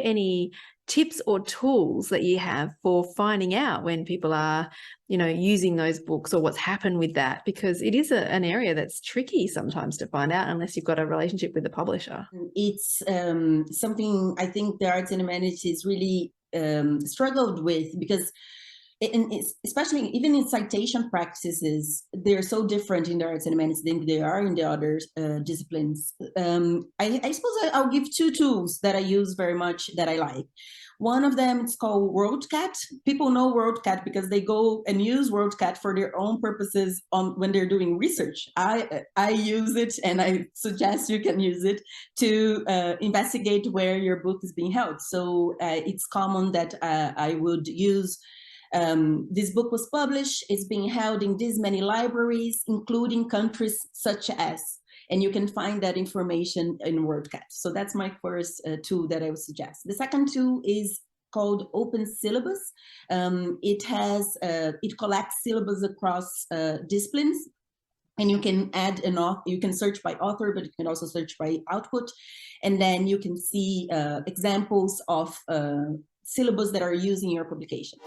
any tips or tools that you have for finding out when people are, using those books or what's happened with that? Because it is an area that's tricky sometimes to find out unless you've got a relationship with the publisher. It's something I think the arts and humanities really struggled with, because especially even in citation practices, they're so different in the arts and humanities than they are in the other disciplines. I suppose I'll give two tools that I use very much that I like. One of them is called WorldCat. People know WorldCat because they go and use WorldCat for their own purposes when they're doing research. I use it, and I suggest you can use it to investigate where your book is being held. So it's common that I would use this book was published, it's being held in this many libraries, including countries such as, and you can find that information in WordCat. So that's my first tool that I would suggest. The second tool is called Open Syllabus. It collects syllabus across disciplines, and you can add you can search by author, but you can also search by output, and then you can see examples of syllabus that are used in your publications.